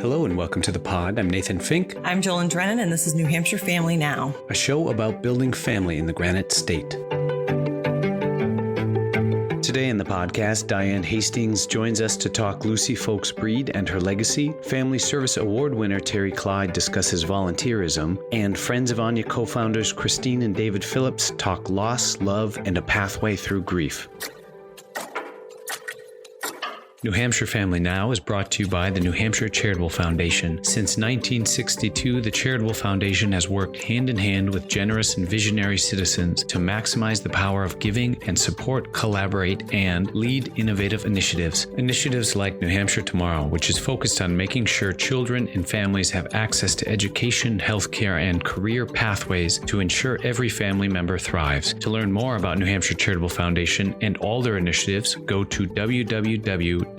Hello and welcome to the pod. I'm Nathan Fink. I'm Jolyn Drennan, and this is New Hampshire Family Now, a show about building family in the Granite State. Today in the podcast, Diane Hastings joins us to talk Lucy Fowlkes Breed and her legacy. Family Service Award winner Terri Clyde discusses volunteerism, and Friends of Aine co-founders Christine and David Phillips talk loss, love, and a pathway through grief. New Hampshire Family Now is brought to you by the New Hampshire Charitable Foundation. Since 1962, the Charitable Foundation has worked hand in hand with generous and visionary citizens to maximize the power of giving and support, collaborate, and lead innovative initiatives. Initiatives like New Hampshire Tomorrow, which is focused on making sure children and families have access to education, healthcare, and career pathways to ensure every family member thrives. To learn more about New Hampshire Charitable Foundation and all their initiatives, go to www.nhcf.org.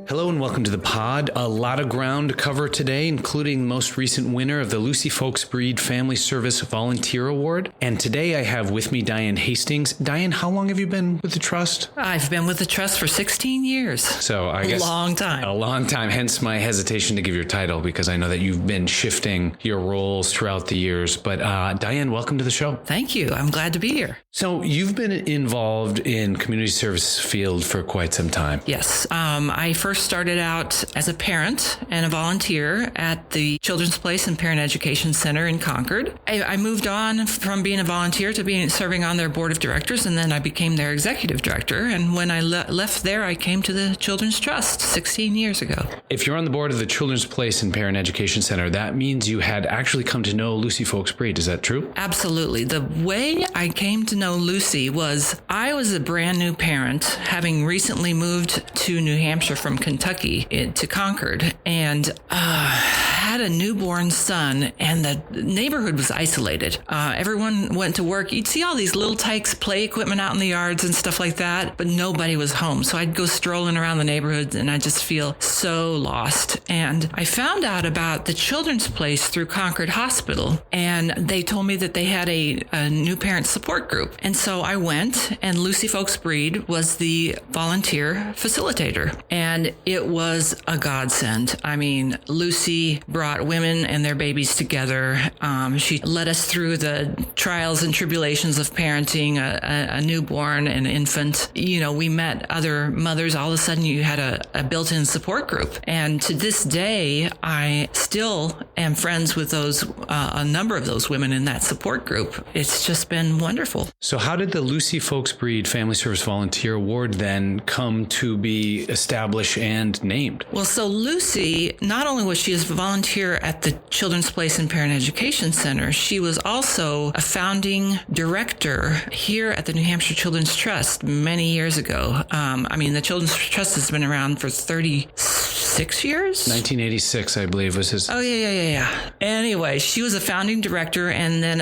Hello and welcome to the pod. A lot of ground to cover today, including the most recent winner of the Lucy Fowlkes Breed Family Service Volunteer Award. And today I have with me Diane Hastings. Diane, how long have you been with the Trust? I've been with the Trust for 16 years. So I guess... A long time, hence my hesitation to give your title, because I know that you've been shifting your roles throughout the years. But Diane, welcome to the show. Thank you. I'm glad to be here. So you've been involved in community service field for quite some time. Yes. I first started out as a parent and a volunteer at the Children's Place and Parent Education Center in Concord. I moved on from being a volunteer to serving on their board of directors, and then I became their executive director. And when I left there, I came to the Children's Trust 16 years ago. If you're on the board of the Children's Place and Parent Education Center, that means you had actually come to know Lucy Fowlkes Breed. Is that true? Absolutely. The way I came to know Lucy was I was a brand new parent, having recently moved to New Hampshire from Kentucky to Concord, and had a newborn son, and the neighborhood was isolated. Everyone went to work. You'd see all these little tykes play equipment out in the yards and stuff like that, but nobody was home. So I'd go strolling around the neighborhood, and I'd just feel so lost. And I found out about the Children's Place through Concord Hospital, and they told me that they had a new parent support group. And so I went, and Lucy Fowlkes Breed was the volunteer facilitator. And it was a godsend. I mean, Lucy brought women and their babies together. She led us through the trials and tribulations of parenting a newborn and infant. You know, we met other mothers. All of a sudden, you had a built-in support group. And to this day, I still am friends with a number of those women in that support group. It's just been wonderful. So how did the Lucy Fowlkes Breed Family Service Volunteer Award then come to be established and named? Well, so Lucy, not only was she a volunteer at the Children's Place and Parent Education Center, she was also a founding director here at the New Hampshire Children's Trust many years ago. The Children's Trust has been around for 36 years? 1986, I believe, was his... Oh, yeah. Anyway, she was a founding director, and then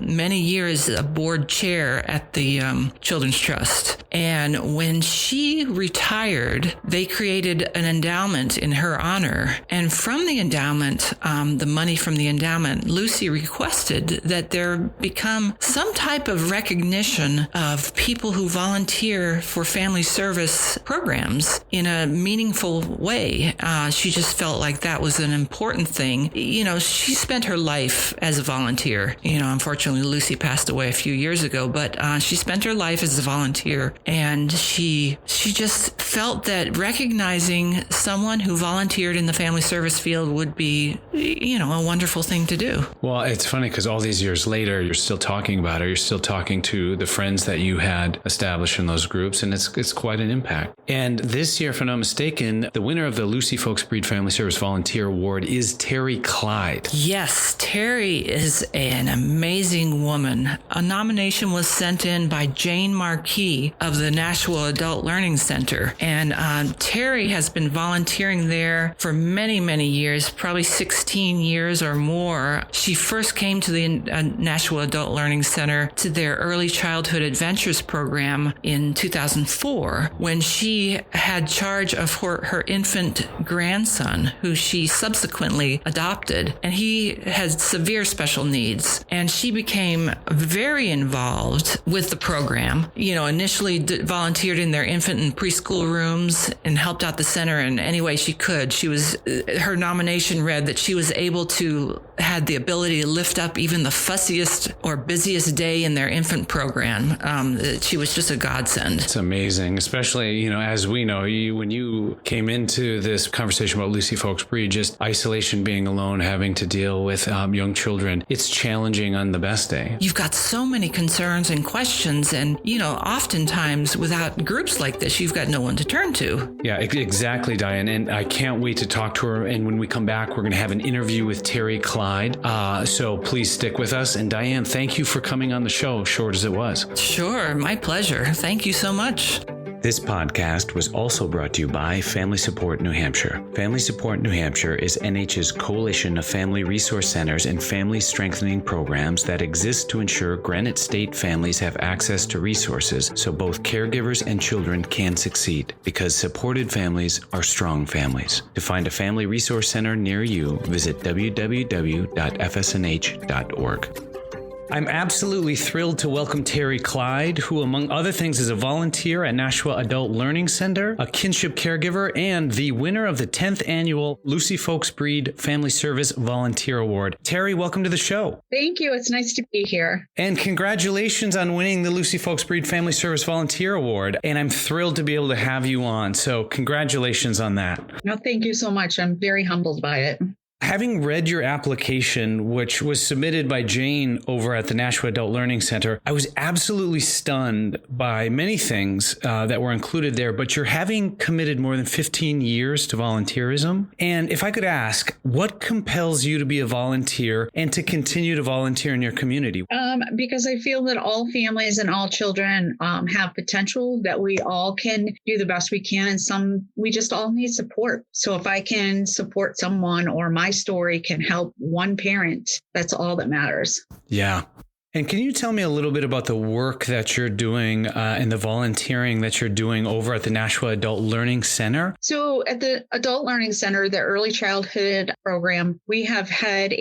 many years a board chair at the Children's Trust. And when she retired, they created an endowment in her honor. And from the endowment, the money from the endowment, Lucy requested that there become some type of recognition of people who volunteer for family service programs in a meaningful way. She just felt like that was an important thing. You know, she spent her life as a volunteer. You know, unfortunately, Lucy passed away a few years ago, but she spent her life as a volunteer, and she just felt that recognizing someone who volunteered in the family service field would be, you know, a wonderful thing to do. Well, it's funny because all these years later, you're still talking about her. You're still talking to the friends that you had established in those groups, and it's quite an impact. And this year, if I'm not mistaken, the winner of the Lucy Fowlkes Breed Family Service Volunteer Award is Terri Clyde. Yes, Terri is an amazing woman. A nomination was sent in by Jane Marquis of the Nashua Adult Learning Center. And Terri has been volunteering there for many, many years, probably 16 years or more. She first came to the Nashua Adult Learning Center to their Early Childhood Adventures program in 2004, when she had charge of her infant grandson, who she subsequently adopted. And he had severe special needs. And she became very involved with the program. You know, initially volunteered in their infant and preschool rooms and helped out the center in any way she could. Her nomination read that she was able to, had the ability to lift up even the fussiest or busiest day in their infant program. She was just a godsend. It's amazing, especially, as we know, when you came into this conversation about Lucy Fowlkes Breed, just isolation, being alone, having to deal with young children, it's challenging on the best day. You've got so many concerns and questions, and, oftentimes without groups like this, you've got no one to turn to. Yeah, exactly, Diane. And I can't wait to talk to her. And when we come back, we're going to have an interview with Terri, Clyde. So please stick with us. And Diane, thank you for coming on the show, short as it was. Sure, my pleasure. Thank you so much. This podcast was also brought to you by Family Support New Hampshire. Family Support New Hampshire is NH's coalition of family resource centers and family strengthening programs that exist to ensure Granite State families have access to resources so both caregivers and children can succeed, because supported families are strong families. To find a family resource center near you, visit www.fsnh.org. I'm absolutely thrilled to welcome Terri Clyde, who, among other things, is a volunteer at Nashua Adult Learning Center, a kinship caregiver, and the winner of the 10th annual Lucy Fowlkes Breed Family Service Volunteer Award. Terri, welcome to the show. Thank you. It's nice to be here. And congratulations on winning the Lucy Fowlkes Breed Family Service Volunteer Award. And I'm thrilled to be able to have you on. So congratulations on that. No, thank you so much. I'm very humbled by it. Having read your application, which was submitted by Jane over at the Nashua Adult Learning Center, I was absolutely stunned by many things that were included there, but you're having committed more than 15 years to volunteerism. And if I could ask, what compels you to be a volunteer and to continue to volunteer in your community? Because I feel that all families and all children have potential, that we all can do the best we can, and we just all need support. So if I can support someone, or my story can help one parent, that's all that matters. Yeah. And can you tell me a little bit about the work that you're doing and the volunteering that you're doing over at the Nashua Adult Learning Center? So at the Adult Learning Center, the early childhood program, we have had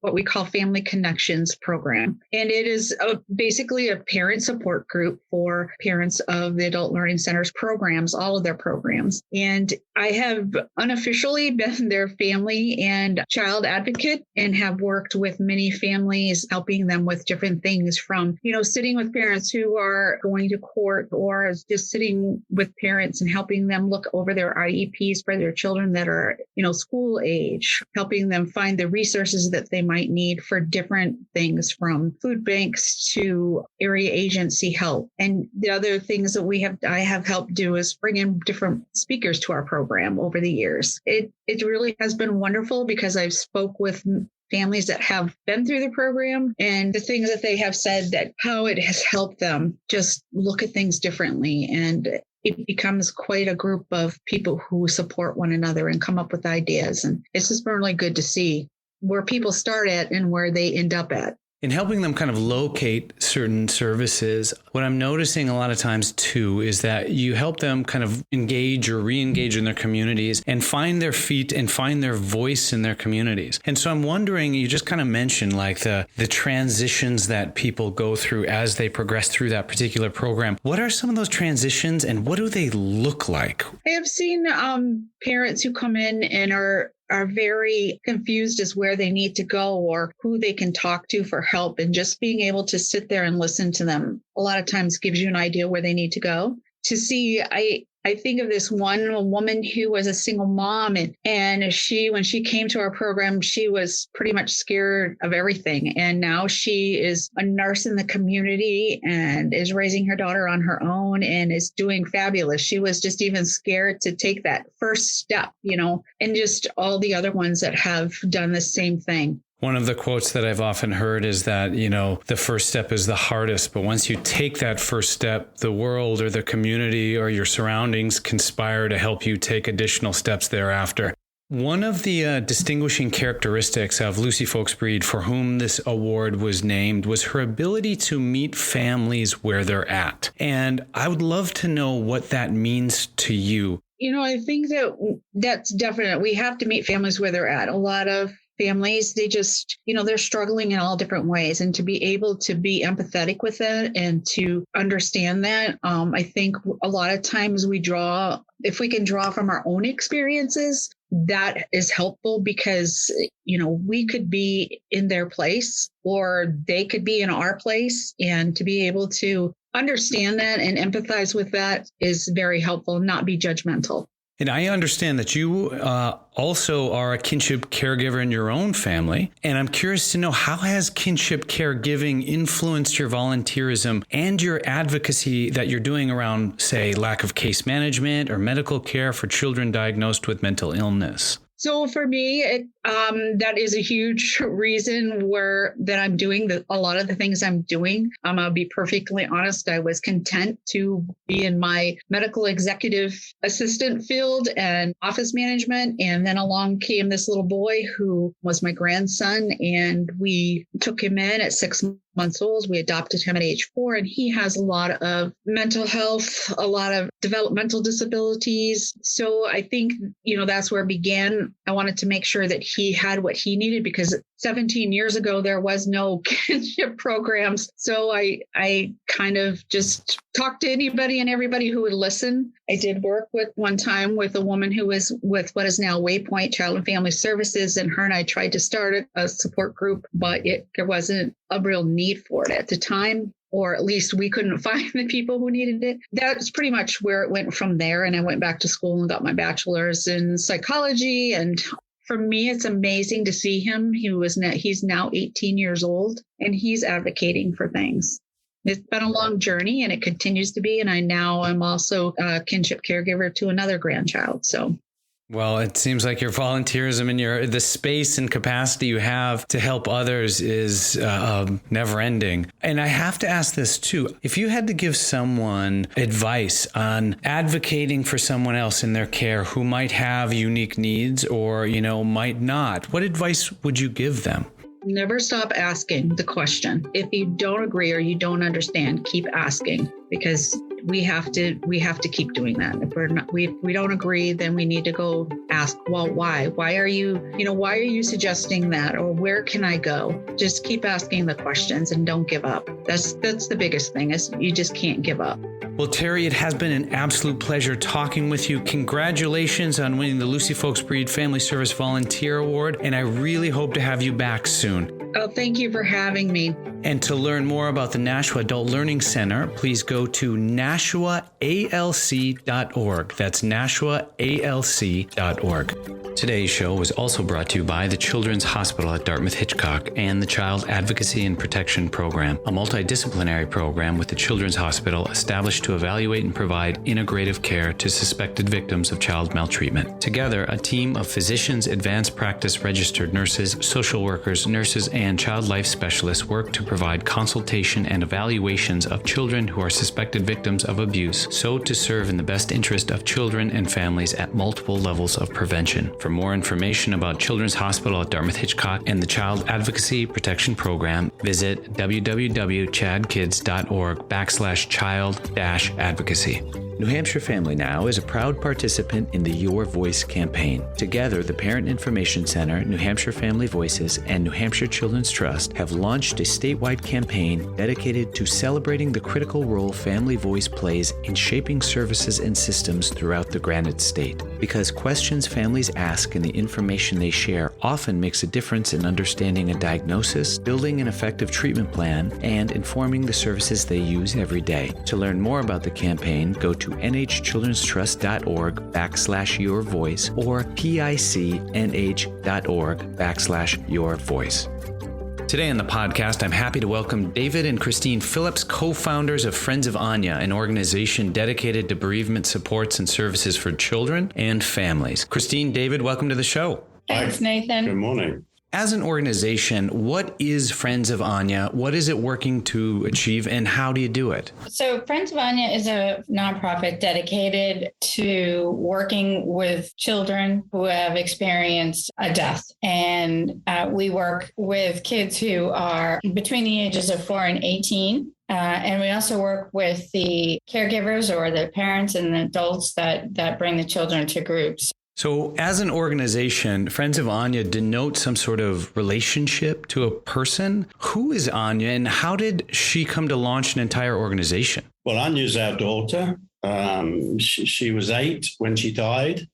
what we call Family Connections program. And it is basically a parent support group for parents of the Adult Learning Center's programs, all of their programs. And I have unofficially been their family and child advocate, and have worked with many families, helping them with different things, from, sitting with parents who are going to court, or just sitting with parents and helping them look over their IEPs for their children that are, school age, helping them find the resources that they might need for different things, from food banks to area agency help. And the other things that I have helped do is bring in different speakers to our program over the years. It really has been wonderful, because I've spoke with families that have been through the program, and the things that they have said, that how it has helped them just look at things differently. And it becomes quite a group of people who support one another and come up with ideas. And it's just been really good to see where people start at and where they end up at. In helping them kind of locate certain services, what I'm noticing a lot of times too is that you help them kind of engage or re-engage in their communities and find their feet and find their voice in their communities. And so I'm wondering, you just kind of mentioned like the transitions that people go through as they progress through that particular program. What are some of those transitions, and what do they look like? I have seen parents who come in and are very confused as where they need to go or who they can talk to for help, and just being able to sit there and listen to them a lot of times gives you an idea where they need to go. To see, I think of this one woman who was a single mom, and she, when she came to our program, she was pretty much scared of everything. And now she is a nurse in the community and is raising her daughter on her own and is doing fabulous. She was just even scared to take that first step, and just all the other ones that have done the same thing. One of the quotes that I've often heard is that, the first step is the hardest, but once you take that first step, the world or the community or your surroundings conspire to help you take additional steps thereafter. One of the distinguishing characteristics of Lucy Fowlkes Breed, for whom this award was named, was her ability to meet families where they're at. And I would love to know what that means to you. I think that's definite. We have to meet families where they're at. A lot of families, they just, they're struggling in all different ways. And to be able to be empathetic with that and to understand that, I think a lot of times if we can draw from our own experiences, that is helpful because, we could be in their place or they could be in our place, and to be able to understand that and empathize with that is very helpful, not be judgmental. And I understand that you also are a kinship caregiver in your own family. And I'm curious to know, how has kinship caregiving influenced your volunteerism and your advocacy that you're doing around, say, lack of case management or medical care for children diagnosed with mental illness? So for me, that is a huge reason that I'm doing a lot of the things I'm doing. I'll be perfectly honest. I was content to be in my medical executive assistant field and office management. And then along came this little boy who was my grandson, and we took him in at 6 months old. We adopted him at age 4, and he has a lot of mental health, a lot of developmental disabilities. So I think, that's where it began. I wanted to make sure that he had what he needed, because 17 years ago, there was no kinship programs. So I kind of just talked to anybody and everybody who would listen. I did work one time with a woman who was with what is now Waypoint Child and Family Services, and her and I tried to start a support group, but there wasn't a real need for it at the time, or at least we couldn't find the people who needed it. That's pretty much where it went from there. And I went back to school and got my bachelor's in psychology. And for me, it's amazing to see him. He's now 18 years old, and he's advocating for things. It's been a long journey, and it continues to be. And I now am also a kinship caregiver to another grandchild. So. Well, it seems like your volunteerism and the space and capacity you have to help others is never ending. And I have to ask this too. If you had to give someone advice on advocating for someone else in their care who might have unique needs or, might not, what advice would you give them? Never stop asking the question. If you don't agree or you don't understand, keep asking, because we have to keep doing that. If we don't agree, then we need to go ask, well, why? Why are you suggesting that? Or where can I go? Just keep asking the questions and don't give up. That's the biggest thing, is you just can't give up. Well, Terri, it has been an absolute pleasure talking with you. Congratulations on winning the Lucy Fowlkes Breed Family Service Volunteer Award, and I really hope to have you back soon. Oh, thank you for having me. And to learn more about the Nashua Adult Learning Center, please go to nashuaalc.org. That's nashuaalc.org. Today's show was also brought to you by the Children's Hospital at Dartmouth-Hitchcock and the Child Advocacy and Protection Program, a multidisciplinary program with the Children's Hospital established to evaluate and provide integrative care to suspected victims of child maltreatment. Together, a team of physicians, advanced practice registered nurses, social workers, nurses, and child life specialists work to provide consultation and evaluations of children who are suspected victims of abuse, so to serve in the best interest of children and families at multiple levels of prevention. For more information about Children's Hospital at Dartmouth-Hitchcock and the Child Advocacy Protection Program, visit www.chadkids.org/child-advocacy. New Hampshire Family Now is a proud participant in the Your Voice campaign. Together, the Parent Information Center, New Hampshire Family Voices, and New Hampshire Children's Trust have launched a statewide campaign dedicated to celebrating the critical role family voice plays in shaping services and systems throughout the Granite State. Because questions families ask and the information they share often makes a difference in understanding a diagnosis, building an effective treatment plan, and informing the services they use every day. To learn more about the campaign, go to nhchildrenstrust.org/yourvoice or picnh.org/yourvoice. Today on the podcast, I'm happy to welcome David and Christine Phillips, co-founders of Friends of Aine, an organization dedicated to bereavement supports and services for children and families. Christine, David, welcome to the show. Thanks, Nathan. Good morning. As an organization, what is Friends of Aine? What is it working to achieve, and how do you do it? So Friends of Aine is a nonprofit dedicated to working with children who have experienced a death. And we work with kids who are between the ages of 4 and 18. And we also work with the caregivers or the parents and the adults that bring the children to groups. So as an organization, Friends of Aine denote some sort of relationship to a person. Who is Aine and how did she come to launch an entire organization? Well, Anya's our daughter. She was 8 when she died.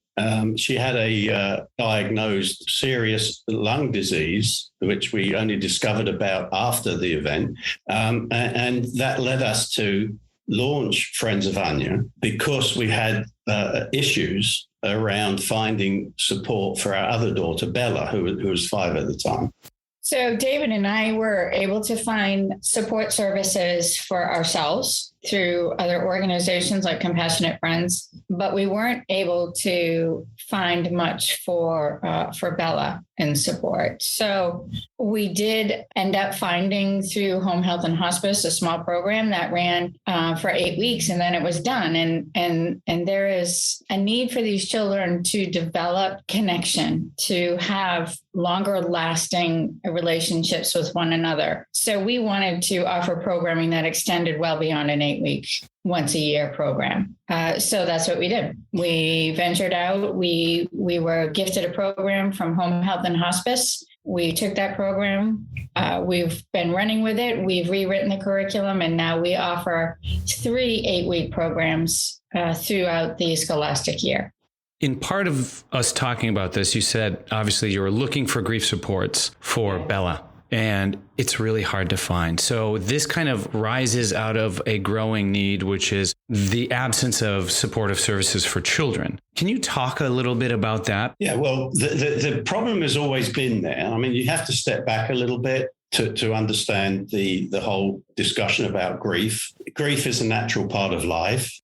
She had a diagnosed serious lung disease, which we only discovered about after the event. And that led us to launch Friends of Aine because we had issues around finding support for our other daughter, Bella, who was 5 at the time. So David and I were able to find support services for ourselves through other organizations like Compassionate Friends, but we weren't able to find much for Bella in support. So we did end up finding through Home Health and Hospice a small program that ran for 8 weeks, and then it was done. And there is a need for these children to develop connection, to have longer lasting relationships with one another. So we wanted to offer programming that extended well beyond an 8-week, once a year program. So that's what we did. We ventured out. We were gifted a program from Home Health and Hospice. We took that program. We've been running with it. We've rewritten the curriculum, and now we offer 3 8-week programs throughout the scholastic year. In part of us talking about this, you said, obviously, you were looking for grief supports for Bella, and it's really hard to find. So this kind of rises out of a growing need, which is the absence of supportive services for children. Can you talk a little bit about that? Yeah, well, the problem has always been there. I mean, you have to step back a little bit to understand the whole discussion about grief. Grief is a natural part of life.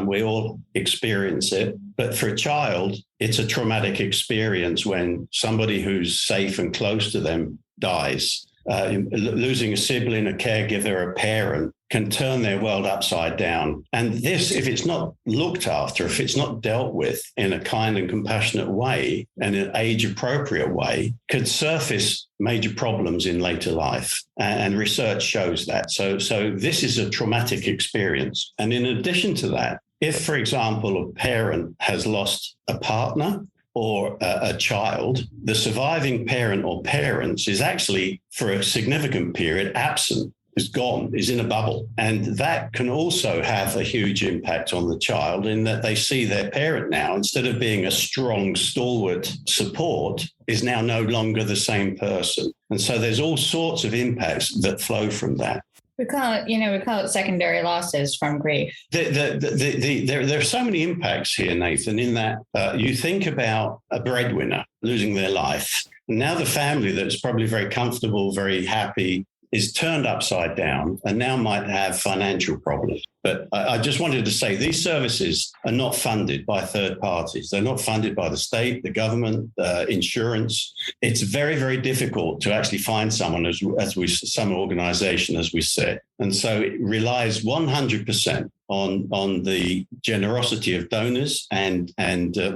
We all experience it. But for a child, it's a traumatic experience when somebody who's safe and close to them dies. Losing a sibling, a caregiver, a parent can turn their world upside down. And this, if it's not looked after, if it's not dealt with in a kind and compassionate way and an age-appropriate way, could surface major problems in later life. And research shows that. So this is a traumatic experience. And in addition to that, if, for example, a parent has lost a partner or a child, the surviving parent or parents is actually, for a significant period, absent, is gone, is in a bubble. And that can also have a huge impact on the child in that they see their parent now, instead of being a strong, stalwart support, is now no longer the same person. And so there's all sorts of impacts that flow from that. We call it secondary losses from grief. There are so many impacts here, Nathan, in that you think about a breadwinner losing their life. And now the family that's probably very comfortable, very happy, is turned upside down and now might have financial problems. But I just wanted to say these services are not funded by third parties. They're not funded by the state, the government, insurance. It's very, very difficult to actually find someone, some organization, as we said. And so it relies 100% on the generosity of donors and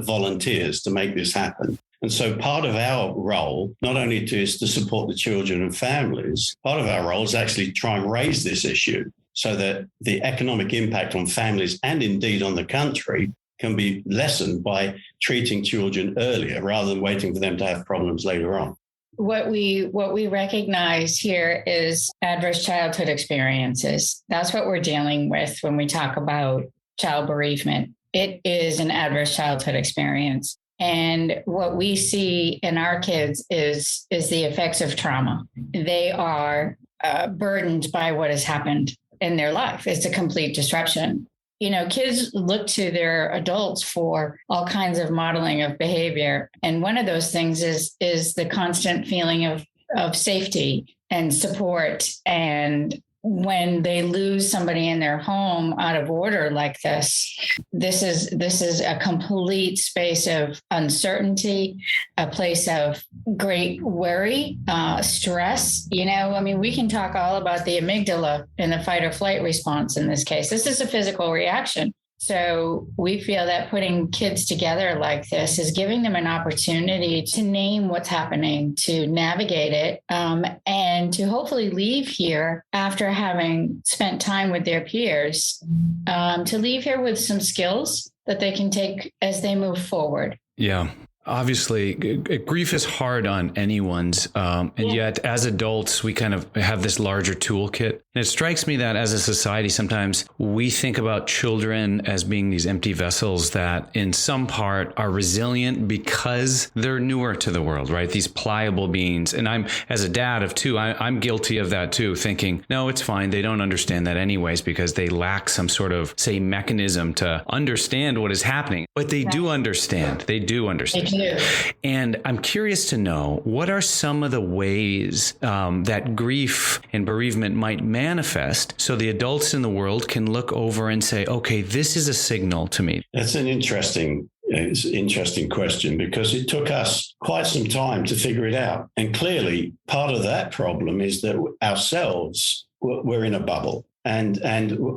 volunteers to make this happen. And so part of our role, not only is to support the children and families, part of our role is actually try and raise this issue so that the economic impact on families and indeed on the country can be lessened by treating children earlier rather than waiting for them to have problems later on. What we recognize here is adverse childhood experiences. That's what we're dealing with when we talk about child bereavement. It is an adverse childhood experience. And what we see in our kids is the effects of trauma. They are burdened by what has happened in their life. It's a complete disruption. You know, kids look to their adults for all kinds of modeling of behavior. And one of those things is the constant feeling of safety and support. And when they lose somebody in their home out of order like this is a complete space of uncertainty, a place of great worry, stress. You know, I mean, we can talk all about the amygdala and the fight or flight response in this case. This is a physical reaction. So we feel that putting kids together like this is giving them an opportunity to name what's happening, to navigate it, and to hopefully leave here after having spent time with their peers, to leave here with some skills that they can take as they move forward. Yeah. Obviously, grief is hard on anyone's, and yet as adults, we kind of have this larger toolkit. And it strikes me that as a society, sometimes we think about children as being these empty vessels that in some part are resilient because they're newer to the world, right? These pliable beings. And I'm, as a dad of two, I'm guilty of that too, thinking, no, it's fine. They don't understand that anyways because they lack some sort of, say, mechanism to understand what is happening. But they do understand. They do understand. And I'm curious to know, what are some of the ways that grief and bereavement might manifest so the adults in the world can look over and say, okay, this is a signal to me? That's an interesting question, because it took us quite some time to figure it out. And clearly, part of that problem is that ourselves, we're in a bubble. And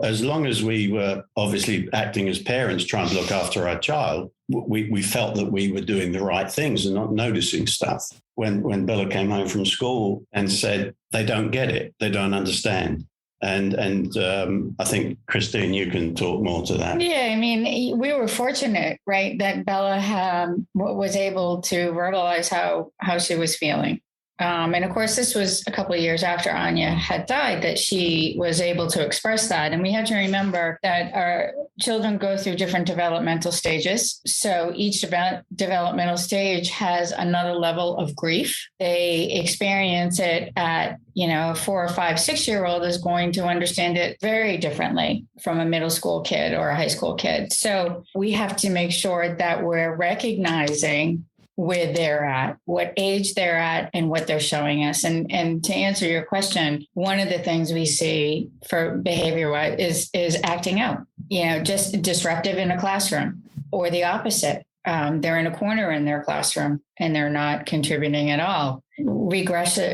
as long as we were obviously acting as parents, trying to look after our child, we felt that we were doing the right things and not noticing stuff. When Bella came home from school and said, they don't get it, they don't understand. And I think, Christine, you can talk more to that. Yeah, I mean, we were fortunate, right, that Bella was able to verbalize how she was feeling. And of course, this was a couple of years after Anya had died that she was able to express that. And we have to remember that our children go through different developmental stages. So each developmental stage has another level of grief. They experience it at, a 4 or 5, 6-year-old is going to understand it very differently from a middle school kid or a high school kid. So we have to make sure that we're recognizing where they're at, what age they're at, and what they're showing us. And to answer your question, one of the things we see for behavior-wise is acting out, just disruptive in a classroom, or the opposite. They're in a corner in their classroom and they're not contributing at all. Regression,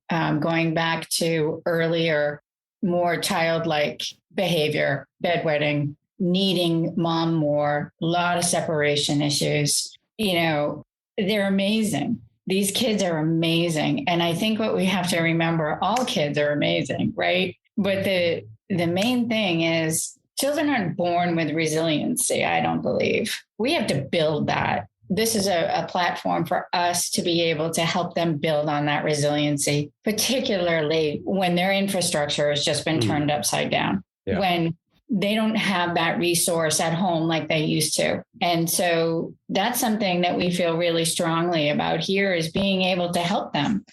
going back to earlier, more childlike behavior, bedwetting, needing mom more, a lot of separation issues. They're amazing. These kids are amazing. And I think what we have to remember, all kids are amazing, right? But the main thing is children aren't born with resiliency, I don't believe. We have to build that. This is a platform for us to be able to help them build on that resiliency, particularly when their infrastructure has just been turned upside down. Yeah. When they don't have that resource at home like they used to. And so that's something that we feel really strongly about here, is being able to help them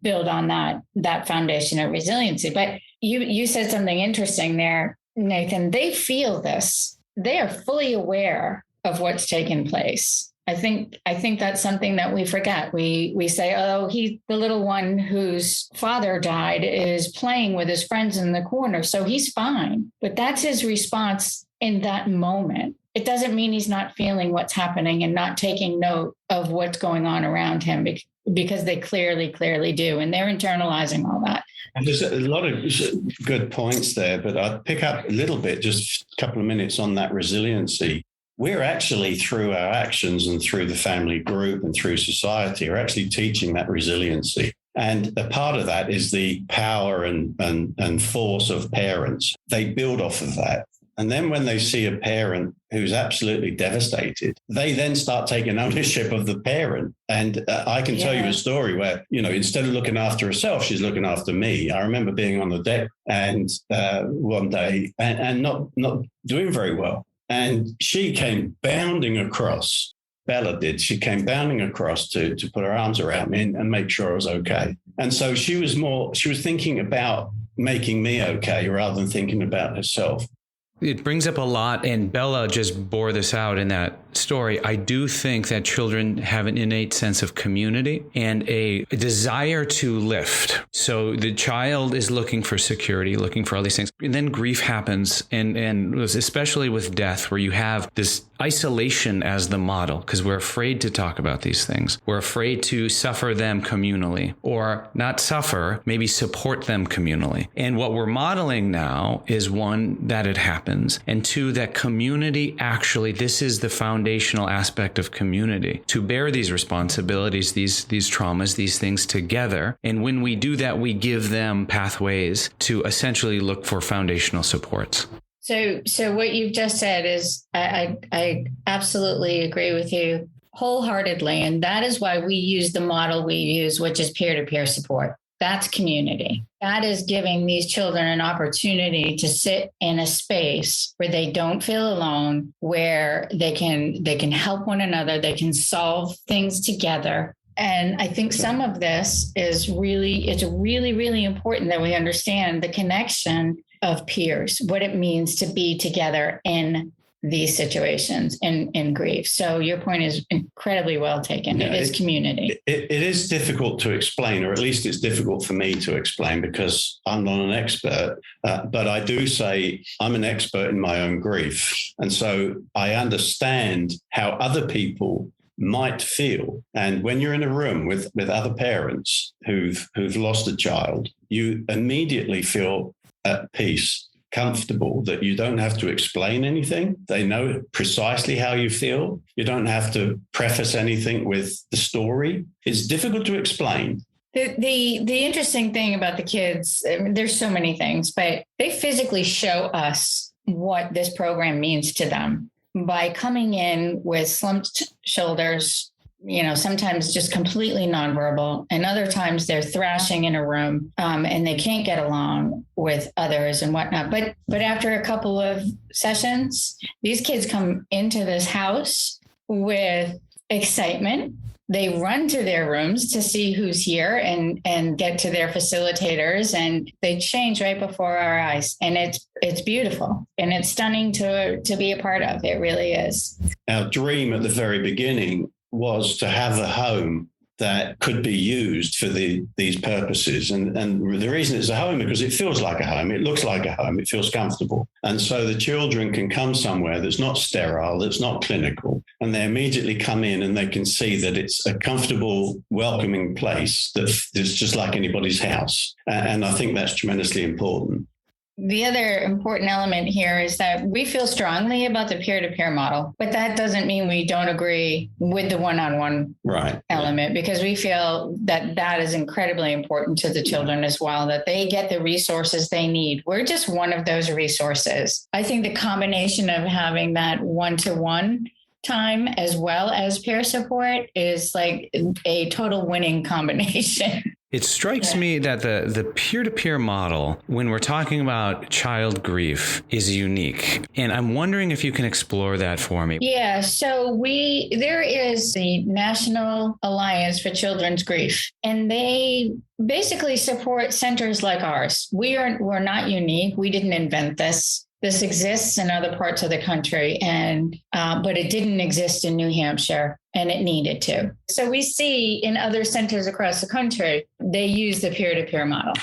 build on that foundation of resiliency. But you said something interesting there, Nathan. They feel this. They are fully aware of what's taken place. I think that's something that we forget. We say, oh, the little one whose father died is playing with his friends in the corner, so he's fine. But that's his response in that moment. It doesn't mean he's not feeling what's happening and not taking note of what's going on around him, because they clearly do. And they're internalizing all that. And there's a lot of good points there, but I'd pick up a little bit, just a couple of minutes on that resiliency. We're actually, through our actions and through the family group and through society, are actually teaching that resiliency. And a part of that is the power and force of parents. They build off of that. And then when they see a parent who's absolutely devastated, they then start taking ownership of the parent. And I can tell you a story where, instead of looking after herself, she's looking after me. I remember being on the deck and one day and not doing very well. And she came bounding across, Bella did. She came bounding across to put her arms around me and make sure I was okay. And so she was thinking about making me okay rather than thinking about herself. It brings up a lot, and Bella just bore this out in that story. I do think that children have an innate sense of community and a desire to lift. So the child is looking for security, looking for all these things. And then grief happens, and especially with death, where you have this isolation as the model, because we're afraid to talk about these things. We're afraid to suffer them communally, or not suffer, maybe support them communally. And what we're modeling now is, one, that it happens, and two, that community actually, this is the foundational aspect of community, to bear these responsibilities, these traumas, these things together. And when we do that, we give them pathways to essentially look for foundational supports. So what you've just said is I absolutely agree with you wholeheartedly. And that is why we use the model we use, which is peer-to-peer support. That's community. That is giving these children an opportunity to sit in a space where they don't feel alone, where they can help one another, they can solve things together. And I think some of this it's really, really important that we understand the connection of peers, what it means to be together in these situations in grief. So your point is incredibly well taken. Yeah, it is community. It is difficult to explain, or at least it's difficult for me to explain because I'm not an expert. But I do say I'm an expert in my own grief. And so I understand how other people might feel. And when you're in a room with other parents who've lost a child, you immediately feel at peace, comfortable, that you don't have to explain anything. They know precisely how you feel. You don't have to preface anything with the story. It's difficult to explain. The interesting thing about the kids, I mean, there's so many things, but they physically show us what this program means to them by coming in with slumped shoulders, sometimes just completely nonverbal. And other times they're thrashing in a room and they can't get along with others and whatnot. But after a couple of sessions, these kids come into this house with excitement. They run to their rooms to see who's here and get to their facilitators, and they change right before our eyes. And it's beautiful and it's stunning to be a part of. It really is. Our dream at the very beginning was to have a home that could be used for these purposes. And the reason it's a home is because it feels like a home. It looks like a home. It feels comfortable. And so the children can come somewhere that's not sterile, that's not clinical, and they immediately come in and they can see that it's a comfortable, welcoming place that's just like anybody's house. And I think that's tremendously important. The other important element here is that we feel strongly about the peer-to-peer model, but that doesn't mean we don't agree with the one-on-one element, because we feel that is incredibly important to the children as well, that they get the resources they need. We're just one of those resources. I think the combination of having that one-to-one time as well as peer support is like a total winning combination. It strikes me that the peer-to-peer model, when we're talking about child grief, is unique. And I'm wondering if you can explore that for me. Yeah, so there is the National Alliance for Children's Grief, and they basically support centers like ours. We're not unique. We didn't invent this. This exists in other parts of the country, but it didn't exist in New Hampshire, and it needed to. So we see in other centers across the country, they use the peer-to-peer model.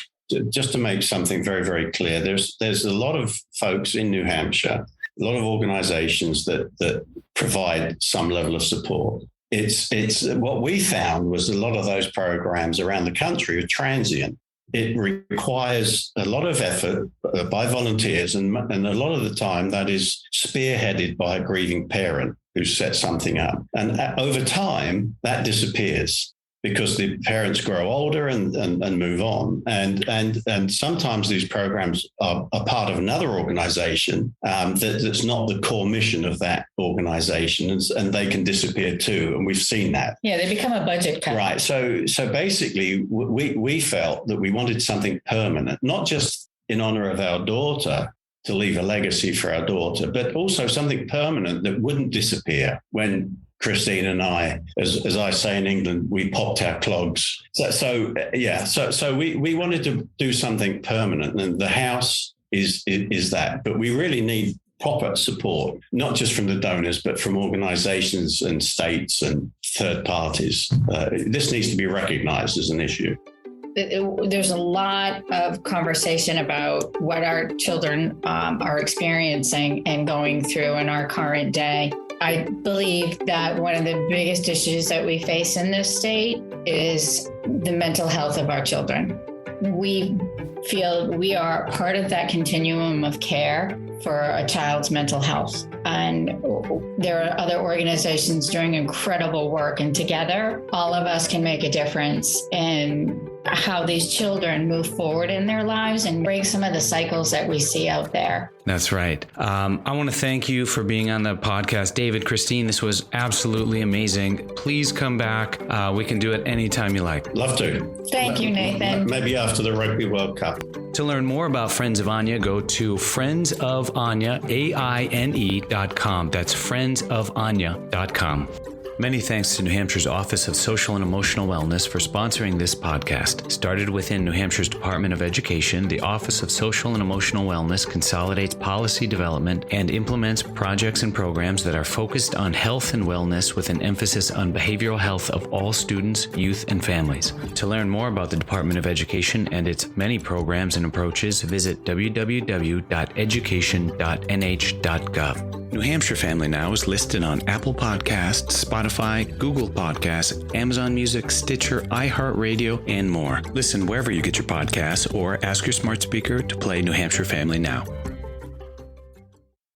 Just to make something very, very clear, there's a lot of folks in New Hampshire, a lot of organizations that provide some level of support. It's what we found was a lot of those programs around the country are transient. It requires a lot of effort by volunteers, and a lot of the time that is spearheaded by a grieving parent who sets something up. And over time, that disappears because the parents grow older and move on. And sometimes these programs are part of another organization that's not the core mission of that organization, and they can disappear too. And we've seen that. Yeah, they become a budget cut. Right. So basically, we felt that we wanted something permanent, not just in honor of our daughter, to leave a legacy for our daughter, but also something permanent that wouldn't disappear when Christine and I, as I say in England, we popped our clogs. So we wanted to do something permanent, and the house is that. But we really need proper support, not just from the donors, but from organizations and states and third parties. This needs to be recognized as an issue. There's a lot of conversation about what our children are experiencing and going through in our current day. I believe that one of the biggest issues that we face in this state is the mental health of our children. We feel we are part of that continuum of care for a child's mental health. and there are other organizations doing incredible work. And together, all of us can make a difference in how these children move forward in their lives and break some of the cycles that we see out there. That's right. I want to thank you for being on the podcast. David, Christine, this was absolutely amazing. Please come back. We can do it anytime you like. Love to. Thank you, Nathan. Maybe after the Rugby World Cup. To learn more about Friends of Aine, go to friendsofAine.com. That's friendsofAine.com. Many thanks to New Hampshire's Office of Social and Emotional Wellness for sponsoring this podcast. Started within New Hampshire's Department of Education, the Office of Social and Emotional Wellness consolidates policy development and implements projects and programs that are focused on health and wellness with an emphasis on behavioral health of all students, youth, and families. To learn more about the Department of Education and its many programs and approaches, visit www.education.nh.gov. New Hampshire Family Now is listed on Apple Podcasts, Spotify, Google Podcasts, Amazon Music, Stitcher, iHeartRadio, and more. Listen wherever you get your podcasts or ask your smart speaker to play New Hampshire Family Now.